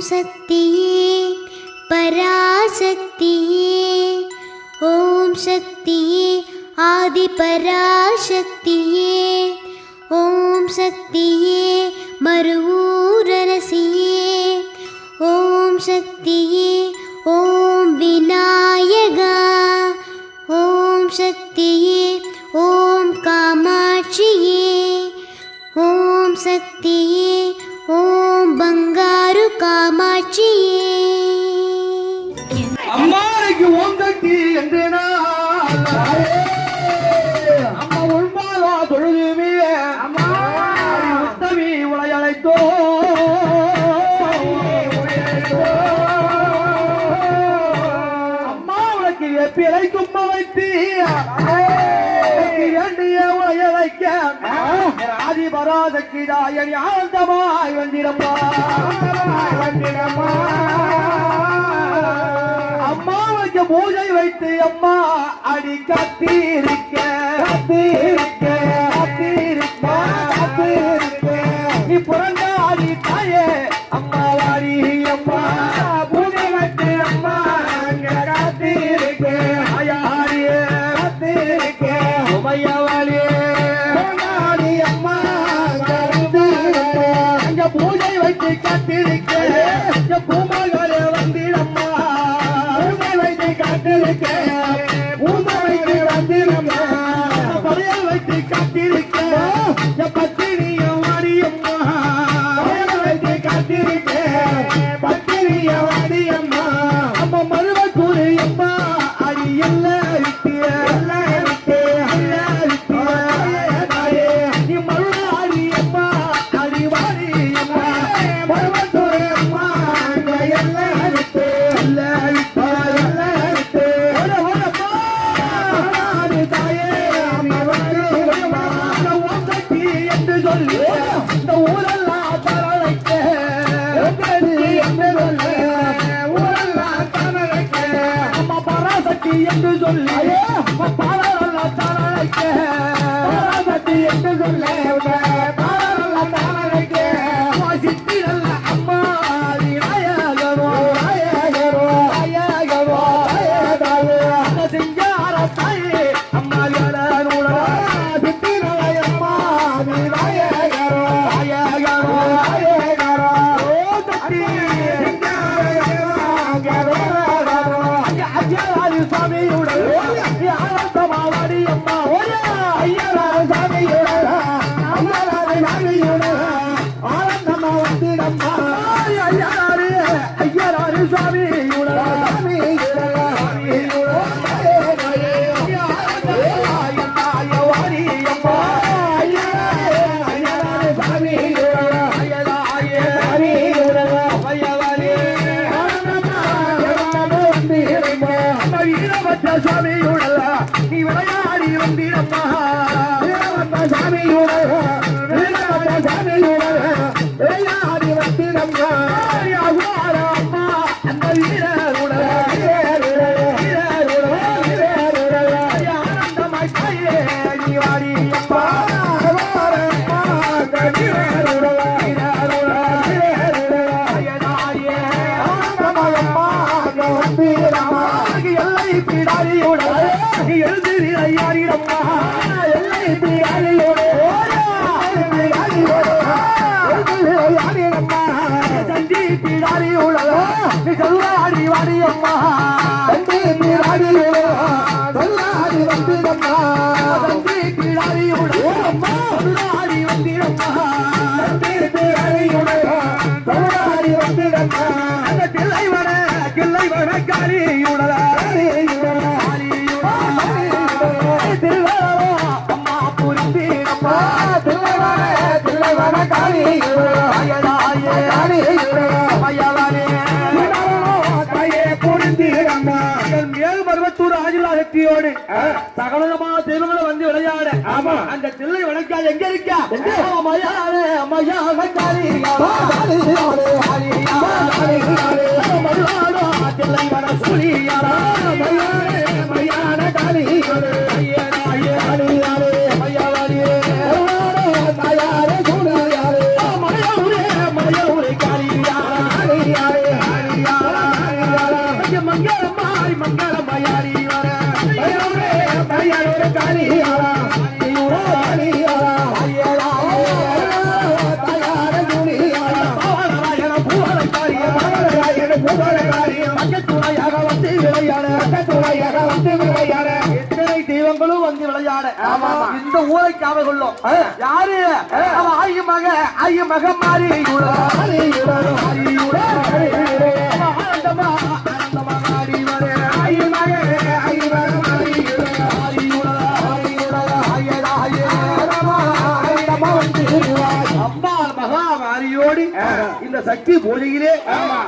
சக்தியே பராசக்தியே ஓம் சக்தியே ஆதி பராசக்தியே ஓம் சக்தியே மருவூரரசியே ஓம் சக்தியே ஓம் விநாயகா ஓம் சக்தியே ஓம் காமாட்சியே ஓம் சக்தியே ஓம் பங்காரு காமாட்சியே. அம்மாவுக்கு ஓம் சக்தி என்று அம்மா உள்மாலா தொழுதுமே அம்மா உத்தமி உளையழைத்தோ அம்மா உனக்கு பிழை கும்ப வைத்து வேண்டிய உளையழைக்க ஆதி பராசக்தி தாயணி ஆனந்தமாய் வந்திடம்மா அம்மாவுக்கு பூஜை வைத்து அம்மா அடி கத்திருக்க நீ புறந்தாடி தாயே அம்மா வாடி அம்மா பூஜை வைத்து அம்மா கத்திருக்க ஐயாடியே கத்திருக்க உமையவாளியே அம்மா அங்க பூஜை வைத்து கத்திருக்க பூமாலே வந்திடம்மா பூஜை வைத்து கத்திருக்க பூமாலைக்கு வந்திடம்மா படையல் வைத்து கத்திருக்க பத்தினிய வாடியம்மா படையல் வைத்து கத்திருக்க பத்தினிய வாடியம்மா அம்மா மருவ கூறு அம்மா அடி எல்லாம் இருக்கு நீ மருளாடி அம்மா அடி வாடி அம்மா மருவத்தூர் அம்மா எல்லாம் இருக்கு தாயே என்று சொல்லி இந்த ஊரெல்லாம் தரழைக்க ஊரெல்லாம் தரழைக்க அம்மா பராசக்தி என்று சொல்லி பாலரெல்லாம் தரழைக்க பராசக்தி என்று சொல்லி பாலரெல்லாம் தரழைக்க சித்தி நல்ல அம்மா சிங்கார தாயே அம்மா சித்தி நல்ல அம்மா சாமியுடமாவாடி அம்மா ஆனந்தமா வந்திடம்மா ஐயராரு சாமியுட சாமியுடல நீ விளையாடி வந்திடம்மா சாமியுடல விளையாடி வந்திடம்மா அம்மா அந்த வீரருடல ஆனந்தமாய் தாயே நீ வாடி அப்பா எல்லை பிடாரியோட எழுதிரி ஐயாரிடம்மா எல்லை பிடாரியோட தந்தி பிடாரியோட சொல்லாடி வாடியம்மா தந்தி பிடாரியோட சொல்லாடி வந்திடம்மா தந்தி பிடாரியோட சொல்லாடி வந்திடம்மா தந்தி பிடாரியோட சொல்லாடி வந்திடம்மா அந்த கிள்ளை வர காரியுடல அம்மா புரிந்தீரம்மா தில்லை வர காரியே புரிந்தீரம்மா மேல் மருவத்தூர் ஆஜிலா சக்தியோடு சகலமா தெருவுல வந்து விளையாட ஆமா அந்த தில்லை வணக்கா எங்க இருக்கா தில்லை வர சூழியாரா மையான காளி மலையூரே காளியாரா பக்கத்துணையாக வந்து விளையாட எத்தனை தெய்வங்களும் வந்து விளையாட இந்த ஊரை காவ கொள்ளும் யாரு ஆயு மக மாறி அம்மா மகா மாரியோடு இந்த சக்தி பூஜையிலே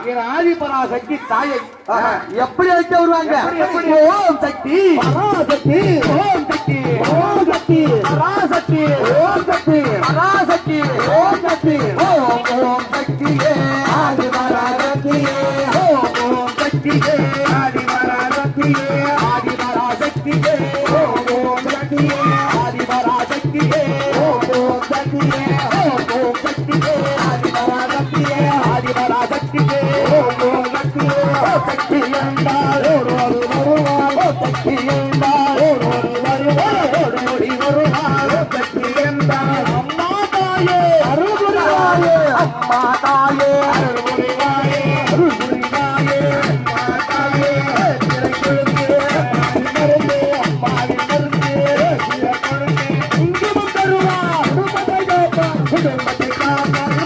என் ஆதிபரா சக்தி தாயை எப்படி அழைக்க வருவாங்க? ஓம் சக்தி பராசக்தி, ஓம் சக்தி, ஓம் சக்தி பராசக்தி, ஓம் சக்தி பராசக்தி, ஓம் சக்தி, ஓம் ஓம் சக்தியே ஆதிபராசக்தியே, ஓம் ஓம் சக்தியே ஆதிபராசக்தியே, ஆதிபராசக்தியே, ஓம் ஓம் சக்தியே ஆதிபராசக்தியே, ஓம் ஓம் சக்தியே, ஓம் ஓம் சக்தியே ஆதிபராசக்தியே, ஆதிபராசக்தியே, ஓம் ஓம் சக்தியே, சக்தி என்றால் ஓடி வருவாள், சக்தி என்றால் ஓடி வருவாள், ஓடி வருவாள், சக்தி என்றால் அம்மா தாயே அருள் புரிவாயே, அம்மா தாயே அருள் புரிவாயே, அருள் புரிவாயே, அம்மா தாயே திரை கொழுந்து மருந்து, அம்மாவின் மருந்து திரை கொழுந்து இங்குமும் தருவார், குடும்பத்தை காப்பார், குடும்பத்தை காப்பார்,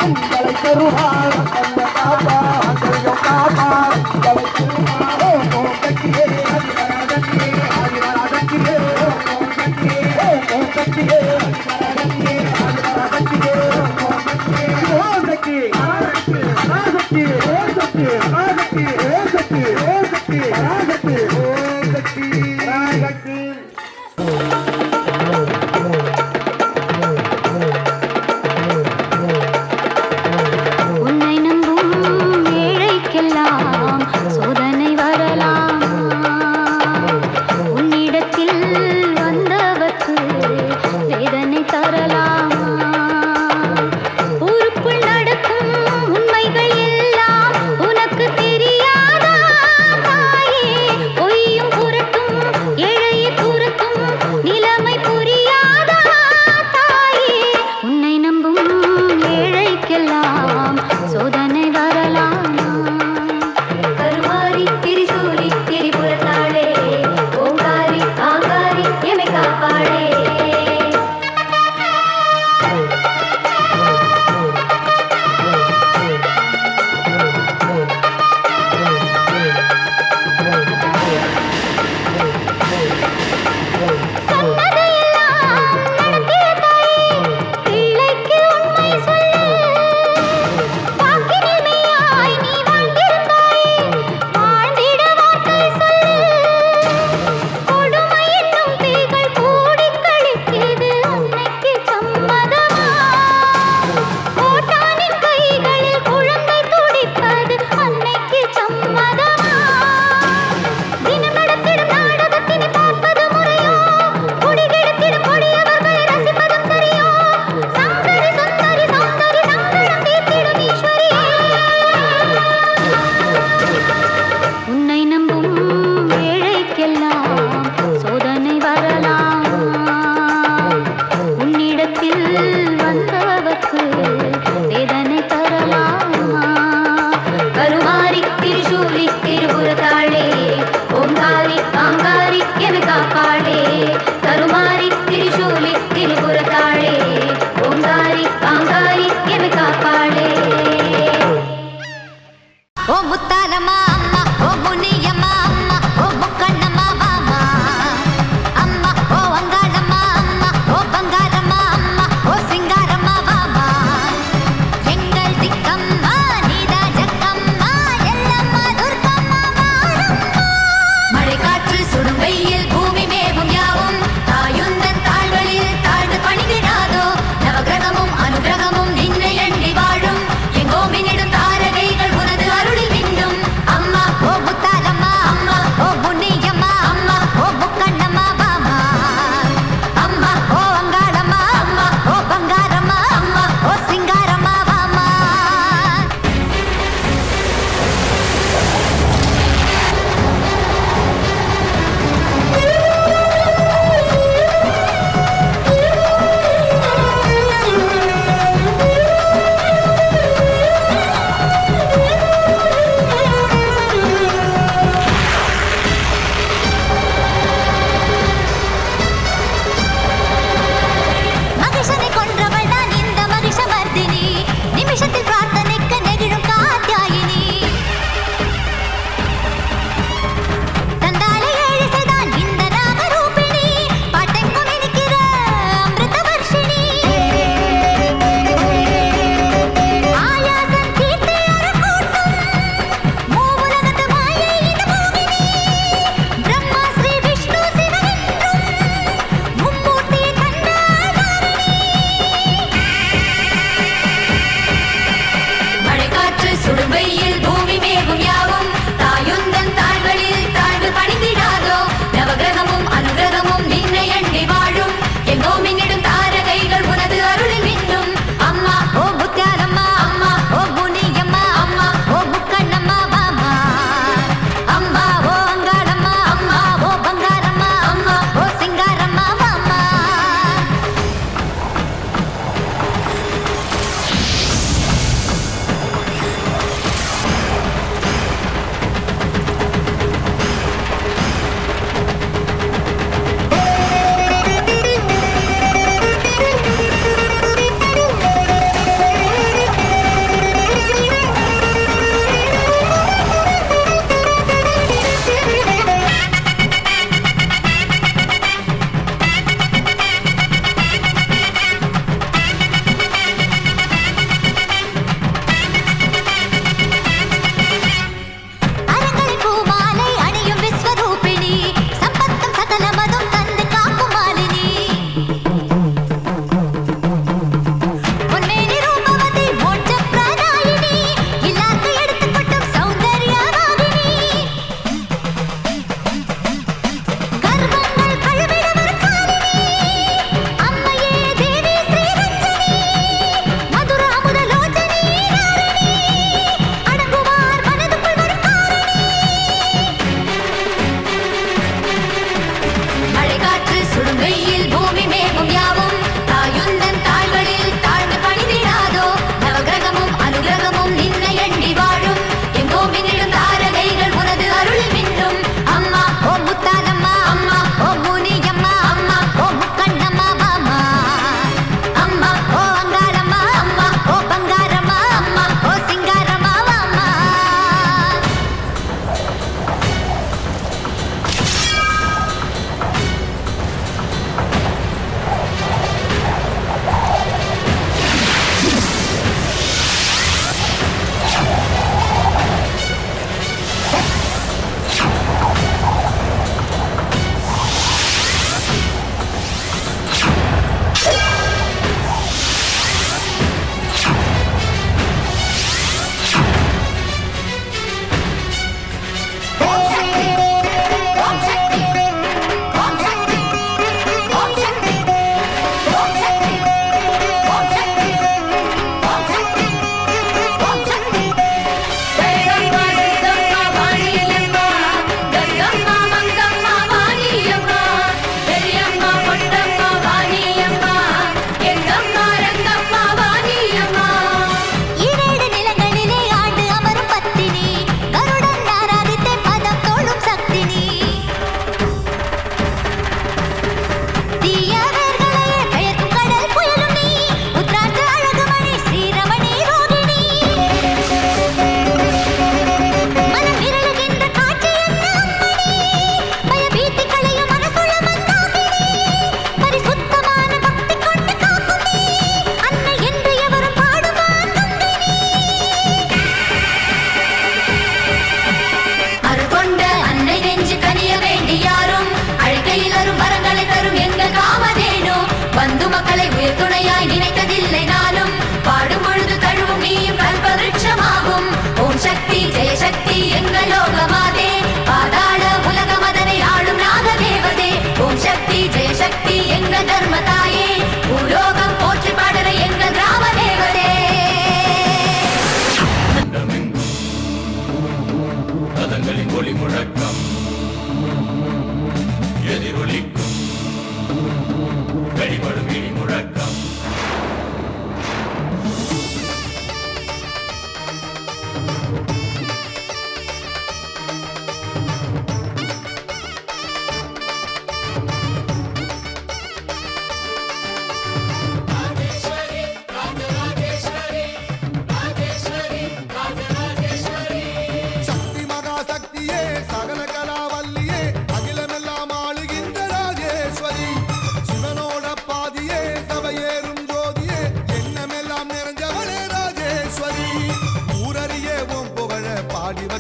உங்களை தருவார், அந்த காப்பார், அங்களையும் காப்பார், உங்களை தருவார், ஓம் ஓம் சக்தியே ஆதிபராசக்தியே, ஆதிபராசக்தியே, ஓம் ஓம் சக்தியே, ஓம் ஓம் சக்தியே ஆதிபராசக்தியே, ஆதிபராசக்தியே, ஓம் ஓம் சக்தியே, ஓம் சக்தி பராசக்தி, பராசக்தி, ஓம் சக்தி பராசக்தி, ஓம் சக்தி, ஓம் சக்தி பராசக்தி, ஓம் சக்தி பராசக்தி. உன்னை நம்பும் ஏழைக்கெல்லாம் சோதனை வரலாம், உன்னிடத்தில் வந்தவர்க்கு வேதனை தரலாம். ஊருக்குள் நடக்கும் உண்மைகள் எல்லாம் உனக்கு தெரியாதா தாயே? பொய்யும் புரட்டும் ஏழையை துரத்தும் நிலைமை புரியாதா தாயே? உன்னை நம்பும் ஏழைக்கெல்லாம் சோதனை வரலாம். கருமாரி திரிசூலி திரிபுரத்தாளே, ஓங்காரி ஆங்காரி எமை காப்பாளே. சொன்னதையெல்லாம் நடத்திய தாயே, பிள்ளைக்கு உண்மை சொல்லு. வாக்கினில் மெய்யாய் நீ வாழ்ந்திருந்தாயே, வாழ்ந்திட வார்த்தை சொல்லு. கொடுமை என்னும் தீகள் கூடிக் கழிக்கிறது, அன்னைக்கு சம்மதமா? கோட்டானின் கைகளில் குழந்தை துடிப்பது, அன்னைக்கு சம்மதமா? தினம் நடத்திடும் நாடகத்தினை பார்ப்பது முறையோ? குடிகெடுத்திடும் கொடியவர்களை ரசிப்பதும் சரியோ? சங்கரி சுந்தரி சௌந்தரி சங்கடம் தீர்த்திடும் ஈஸ்வரியே. உன்னை நம்பும் ஏழைக்கெல்லாம் சோதனை வரலாம், உன்னிடத்தில் வந்தவர்க்கு வேதனை தரலாம். கருமாரி திரிசூலி திரிபுரத்தாளே, ஓங்காரி ஆங்காரி எமை காப்பாளே. கருமாரி திரிசூலி திரிபுரத்தாளே, ஓங்காரி ஆங்காரி எமை காப்பாளே. ஓ முத்தாரம்மா அம்மா, ஓ முனியம்மா அம்மா, ஓ முக்கண்ணம்மா மாமா அம்மா, ஓ அங்காளம்மா அம்மா, ஓ பங்காரம்மா அம்மா, ஓ சிங்காரம்மா மாமா. எங்கள் திக்கம்மா நீதா ஜக்கம்மா, எல்லம்மா துர்க்கம்மா மாரம்மா. மழை காற்று சுடும் வெயில் பூமி மேவும் யாவும் தாயுந்தன் தாள்களில் தாழ்ந்து பணிந்திடாதோ. நவகிரகமும் அனுகிரகமும் நின்னை எண்ணி வாழும் எங்கோமினிடும் தாரகைகள் உனது அருளில் மின்னும்.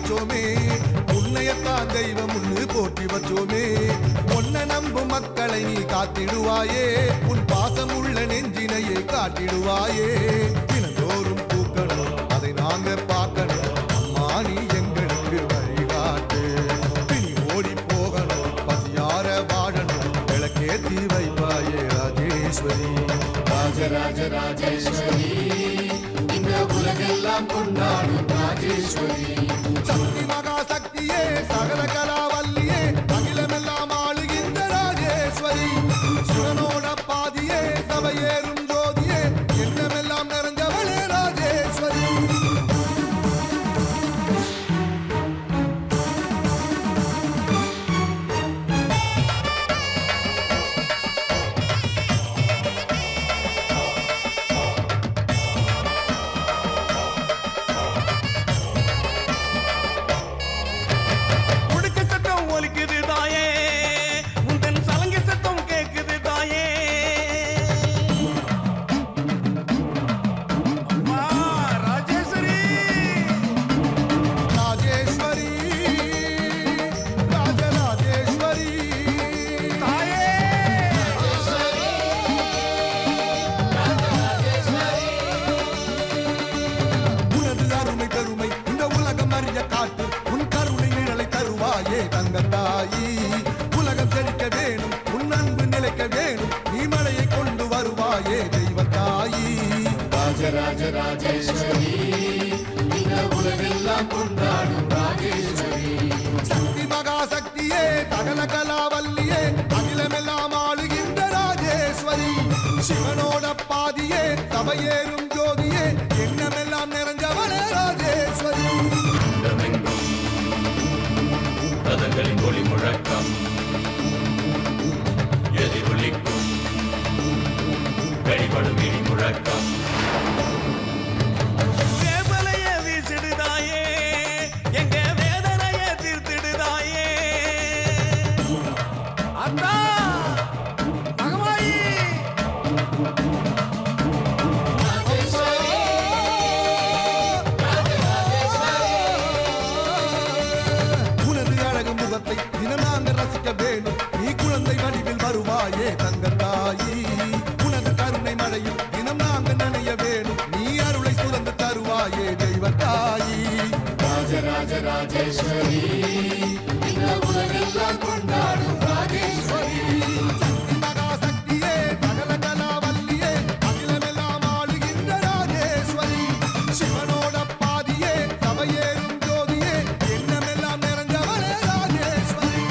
வச்சோமே, உன்னையத்தான் தெய்வம் ஒன்று போற்றி வச்சோமே. உன்னை நம்பும் மக்களை நீ காத்திடுவாயே, உன் பாசம் உள்ள நெஞ்சினையே காட்டிடுவாயே. தினந்தோறும் பூக்கணும், அதை நாங்க பார்க்கணும். அம்மா நீ எங்களுக்கு வழிகாட்டு. பிணி ஓடி போகணும், பசியார வாழணும், விளக்கேத்தி வைப்பாயே ராஜேஸ்வரி. ராஜராஜ ராஜேஸ்வரி, இந்த உலகெல்லாம் கொண்டாடும் ராஜேஸ்வரி. சக்தி மகா சக்தியே, சகல கலாவல்லியே, அகிலமெல்லாம் ஆளுகின்ற ராஜேஸ்வரி. சிவனோட பாதியே, சபையேறும் ஜோதியே, எண்ணமெல்லாம் நிறைஞ்சவளே ராஜேஸ்வரி. தங்கத்தாயி உலகம் செழிக்க வேணும், உன் அன்பு நிலைக்க வேணும், நீ மழையை கொண்டு வருவாயே தெய்வத்தாயி. ராஜராஜ ராஜேஸ்வரி, இந்த உலகெல்லாம் கொண்டாடும் ராஜேஸ்வரி. சக்தி மகா சக்தியே, சகல கலாவல்லியே, அகிலமெல்லாம் ஆளுகின்ற ராஜேஸ்வரி. சிவனோட பாதியே, சபையேறும் ஜோதியே, எண்ணமெல்லாம் நிறைஞ்சவளே ராஜேஸ்வரி. ரதங்களின் ஒளி முழக்கம் எதிரொலிக்கும், வெளிப்படும் இடி முழக்கம். வேதனைய வீசிடுதாயே, எங்க வேதனைய தீர்த்திடுதாயே. அத்தா மகமாயி, தினம் நாங்க ரசிக்க வேணும், நீ குழந்தை வடிவில் வருவாயே தங்கத்தாயி. உனது கருணை மழையில் தினம் நாங்க நனைய வேணும், நீ அருளை சுரந்து தருவாயே தெய்வத்தாயி. ராஜராஜ ராஜேஸ்வரி, இந்த உலகெல்லாம் கொண்டாடும் ராஜேஸ்வரி. சக்தி மகா சக்தியே, சகல கலாவல்லியே, அகிலமெல்லாம் ஆளுகின்ற ராஜேஸ்வரி. சிவனோட பாதியே, சபையேறும் ஜோதியே, எண்ணமெல்லாம் நிறைஞ்சவளே ராஜேஸ்வரி.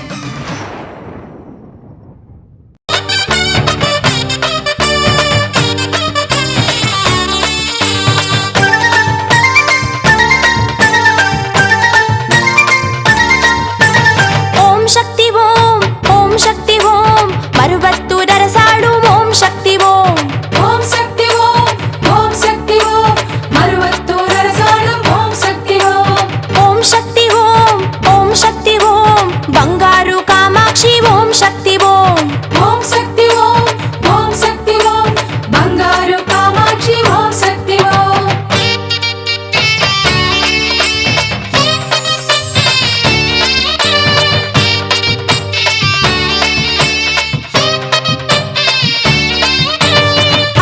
ஓம் சக்தி ஓம், ஓம் சக்தி ஓம், மருவத்தூர் அரசாடும் ஓம் சக்தி ஓம். ஓம் சக்தி ஓம், ஓம் சக்தி ஓம், மருவத்தூர் அரசாடும் ஓம் சக்தி ஓம். ஓம் சக்தி ஓம், ஓம் சக்தி ஓம், பங்காரு காமாட்சி ஓம் சக்தி ஓம். ஓம் சக்தி ஓம், ஓம் சக்தி ஓம், பங்காரு காமாட்சி ஓம் சக்தி ஓம்.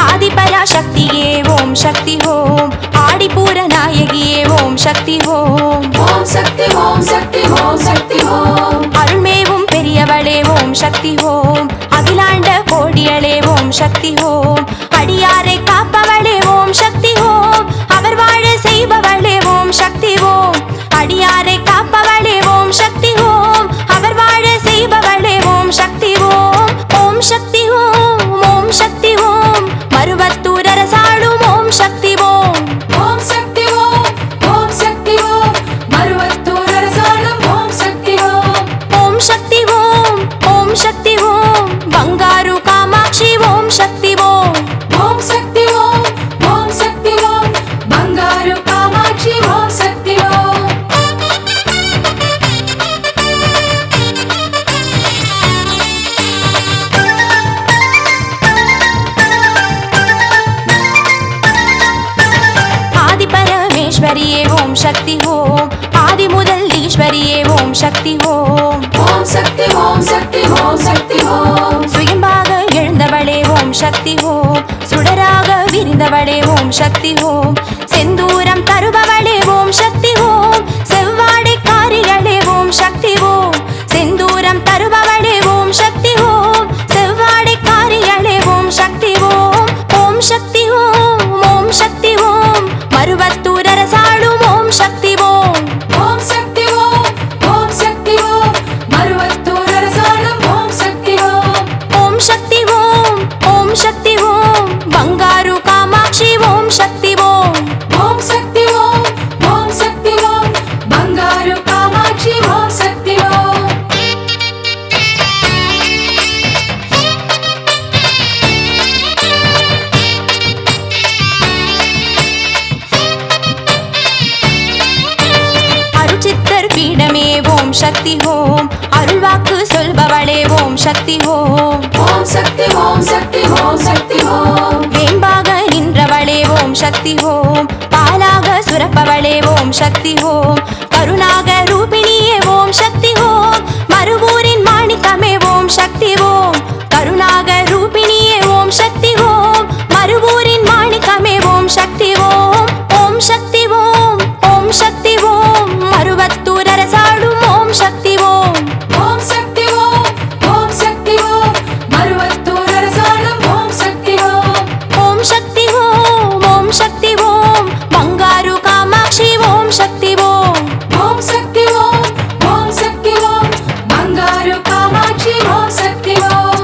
ஆதிபராசக்தியே ஓம் சக்தி ஓம், ஆடிப்பூர நாயகியே ஓம் சக்தி ஓம். ஓம் சக்தி ஓம், சக்தி ஓம், சக்தி ஓம், அருள்மேவும் பெரியவளே ஓம் சக்தி ஓம், அகிலாண்ட கோடியளே ஓம் சக்தி ஓம், அடியாரை காப்பவளே ஓம் சக்தி ஓம், அவர் வாழ செய்பவளே ஓம் சக்தி ஓம், அடியாரை காப்பவளே ஓம் சக்தி ஓம், அவர் வாழ செய்பவளே ஓம் சக்தி ஓம். ஓம் சக்தி ஓம், ஓம் சக்தி ஓம், மருவத்தூர் அரசாடும் ஓம் சக்தி ஓம். ஓம் சக்தி ஓம், ஓம் சக்தி ஓம், மருவத்தூர் அரசாடும் ஓம் சக்தி ஓம். ஓம் சக்தி ஓம், ஓம் சக்தி ஓம், பங்காரு காமாட்சி ஓம் சக்தி ஓம். ஓம் சக்தி ஓம் ஆதி முதல் ஈஸ்வரியே ஓம் சக்தி ஓம் ஓம் சக்தி ஓம் சக்தி ஓம் சக்தி ஓம் சுயம்பாக எழுந்தவளே ஓம் சக்தி ஓம் சுடராக விரிந்தவளே ஓம் சக்தி ஓம் செந்தூரம் தருபவளே ஓம் சக்தி ஓம் செவ்வாடை காரிகளே ஓம் சக்தி ஓம் செந்தூரம் தருபவளே ஓம் சக்தி ஓம் செவ்வாடை காரிகளே ஓம் சக்தி ஓம் ஓம் சக்தி ஓம் ஓம் சக்தி ஓம் மருவத்தூர் அரசாளும் ஓம் சக்தி ஓம் ஓம் சக்தி ஓம் ஓம் சக்தி ஓம் மருவத்தூர் அரசாளும் ஓம் சக்தி ஓம் ஓம் சக்தி ஓம் ஓம் சக்தி ஓம் பங்காரு காமாட்சி ஓம் சக்தி ஓம் ஓம் சக்தி ஓம் ஓம் சக்தி ஓம் பங்காரு காமாட்சி ஓம் சக்தி ஓம் அருச்சித்தர் பீடமே ஓம் சக்தி ஓம் அருள்வாக்கு சொல்பவளே ஓம் சக்தி ஓம் ஓம் சக்தி ஓம் சக்தி ஓம் சக்தி ஓம் வேம்பாக நின்றவளே ஓம் சக்தி ஓம் பாலாக சுரப்பவளே ஓம் சக்தி ஓம் கருணாக ரூபிணியே ஓம் சக்தி ஓம் மறுவூரின் மாணிக்கமே ஓம் சக்தி ஓம் கருணாக ரூபிணியே ஓம் சக்தி ஓம் மறுவூரின் மாணிக்கமே ஓம் சக்தி ஓம் ஓம் சக்தி ஓம் ஓம் சக்தி ஓம் மருவத்தூர் அரசாளும் ஓம் சக்தி ஓம் ஓம் சக்தி ஓம் ஓம் சக்தி ஓம் மருவத்தூர் அரசாளும் ஓம் சக்தி ஓம் ஓம் சக்தி ஓம் ஓம் சக்தி ஓம் பங்காரு காமாட்சி ஓம் சக்தி ஓம் ஓம் சக்தி ஓம் ஓம் சக்தி ஓம் பங்காரு காமாட்சி ஓம் சக்தி ஓம்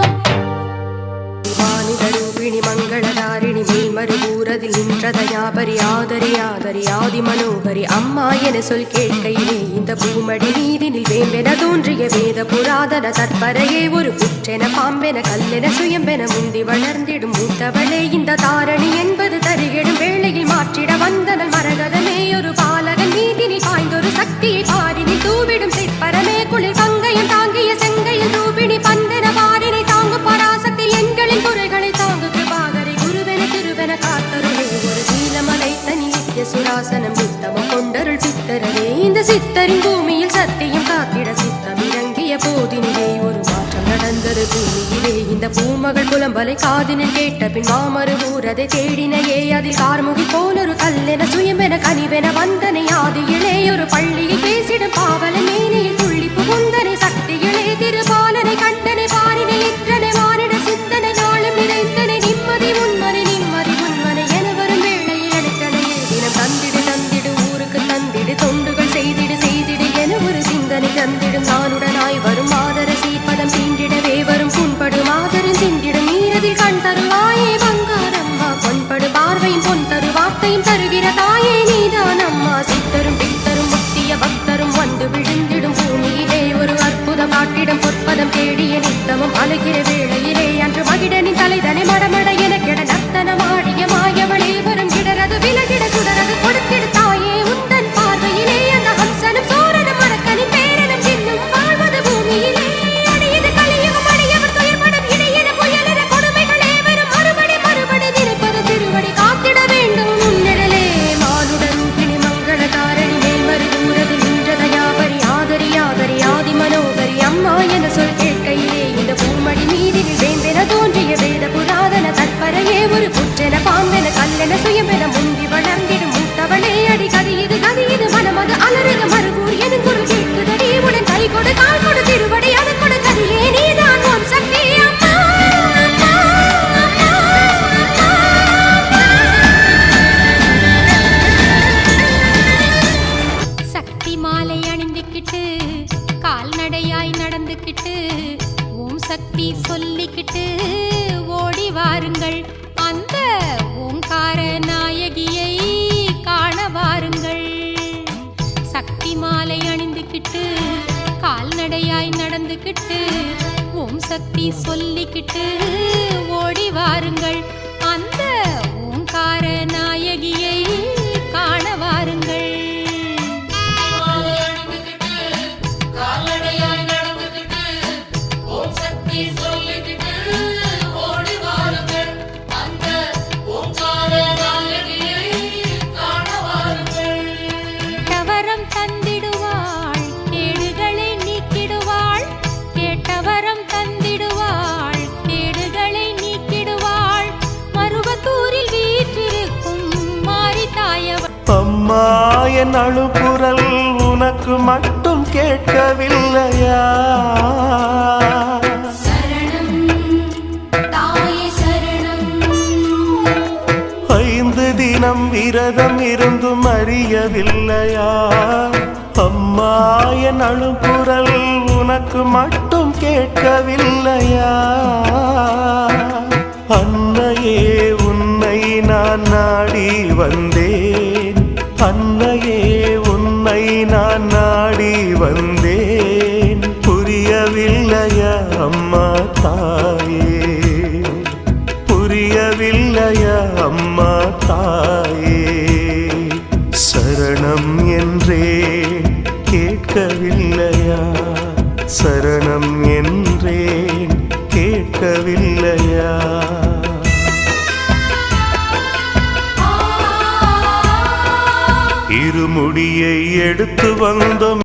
வாணிதரூபிணி மங்களதாரிணி மேல்மருகூரதில் நின்ற தயாபரி ஆதரி ஆதரி ஆதி மனோகரி அம்மா என சொல் கேட்கையிலே இந்த பூமடி நீதினில் வேம்பென தோன்றிய வேத புராதன தற்பரையே ஒரு புற்றென பாம்பென கல்லென சுயம்பென முந்தி வளர்ந்திடும் மூத்தவளே இந்த தாரணி என்பது தருகிடும் வேளையில் மாற்றிட வந்தனல் மரகதமே ஒரு பாலகன் நீதினில் பாய்ந்தொரு சக்தியை பாரினில் தூவிடும் சிற்பரமே குளிர் பங்கையும் தாங்கிய செங்கையில் ரூபிணி பந்தன பாரினை தாங்கு பராசக்தி எண்களின் குறைகளை தாங்கு கிருபாகரை குருவென திருவென காத்தருளே ஒரு நீலமலை தனி நித்திய சுராசனம் நித்தமும் கொண்டருள் பித்தரவே இந்த சித்தரின் பூமியில் சத்தியம் காத்திட சித்தம் இறங்கிய போதினிலே ஒரு மாற்றம் நடந்தது பூமியிலே இந்த பூமகள் புலம்பலை காதினில் கேட்ட பின் மாமரு ஊரதை தேடினையே அதில் கார்முகி போலொரு கல்லென சுயமென கனிவென வந்தனை ஆதியிலே ஒரு பள்ளியில் பேசிடும் பாவல மேனியில் துள்ளி புகுந்தனை சக்தியிலே திருபாலனை கண்டனை பாரினை இற்றனை வானிட சித்தனை நாளும் நிறைந்தனை நிம்மதி உண்மனை என வரும் வேளையில் அளித்தனையே தினம் தந்திடு தந்திடு ஊருக்கு தந்திடு தொண்டுகள் செய்திடு என ஒரு சிந்தனை தந்திடும் நானுடனாய் வரும் மாதர சீப்பதம் தீண்டிடவே வரும் புண்படும் ஆதரன் சிந்திடும் நீரதில் கண் தருவாயே பங்காரம்மா பொன்படு பார்வையும் பொன் தரு வார்த்தையும் தருகிற தாயே நீதான் அம்மா சித்தரும் பித்தரும் முத்திய பக்தரும் வந்து விழுந்திடும் பூமியிலே ஒரு அற்புதம் காட்டிடம் பொற்பதம் தேடிய நித்தமும் அழுகிற வேளையிலே அன்று மகிடனின் தலைதனை மடமட என கிட நர்த்தனமாடிய மாயவளே வரும் கிடரது விலகிட சுடரது கொடுத்திடு தாயே உந்தன் பார்வையிலே அந்த ஹம்சனும் சோரனும் மரக்கனின் பேரனும் சின்னும் வாழ்வது பூமியிலே அடியது கலியுகம் அடியவர் துயர்படும் இடையென புயலென கொடுமைகளே வரும் மறுபடி நினைப்பது திருவடி காத்திட வேண்டும் முன்னிடலே மானுடன் கிணி மங்கள தாரணி மேல்மரு தூரதில் நின்ற தயாபரி ஆதரி ஆதி மனோகரி அம்மா என சொல் கேட்கையிலே இந்த பூமடி நீதினில் வேம்பென தோன்றிய வேத புராதன தற்பரையே ஒரு புற்றென பாம்பென கல்லென சுயம்பென முந்தி வளர்ந்திடும் மூத்தவளே அடி கதியது மனமது அலறுக மறுகூர் எனும் குரல் கேட்குதடி உடன் கை கொடு கால் கொடு திருவடி அது கொடு கதியே நீதான் ஓம் சக்தி அம்மா சக்தி மாலை அணிந்துக்கிட்டு கால்நடையாய் நடந்துக்கிட்டு ஓம் சக்தி சொல்லிக்கிட்டு ஓடி வாருங்கள் அந்த ஓங்கார நாயகியை காண வாருங்கள் சக்தி மாலை அணிந்துக்கிட்டு கால்நடையாய் நடந்துக்கிட்டு ஓம் சக்தி சொல்லிக்கிட்டு ஓடி வாருங்கள் அந்த ஓங்கார நாயகியை காண வாருங்கள் வரம் தந்திடுவாள் கேடுகளை நீக்கிடுவாள் கேட்ட வரம் தந்திடுவாள் கேடுகளை நீக்கிடுவாள் மருவத்தூரில் வீற்றிருக்கும் மாரி தாயவள் அம்மா என் அழுகுரல் உனக்கு மட்டும் கேட்கவில்லையா சரணம் தாயே சரணம் 5 தினம் விரதம் இருந்தும் அறியவில்லையா அம்மா என் அழுகுரல் உனக்கு மட்டும் கேட்கவில்லையா அன்னையே உன்னை நான் நாடி வந்தேன் அன்னையே உன்னை நான் நாடி வந்தேன் புரியவில்லையா அம்மா தாயே புரியவில்லையா அம்மா தாயே சரணம் என்றேன் கேட்கவில்லையா சரணம் என்றேன் கேட்கவில்லையா இருமுடியை எடுத்து வந்தோம்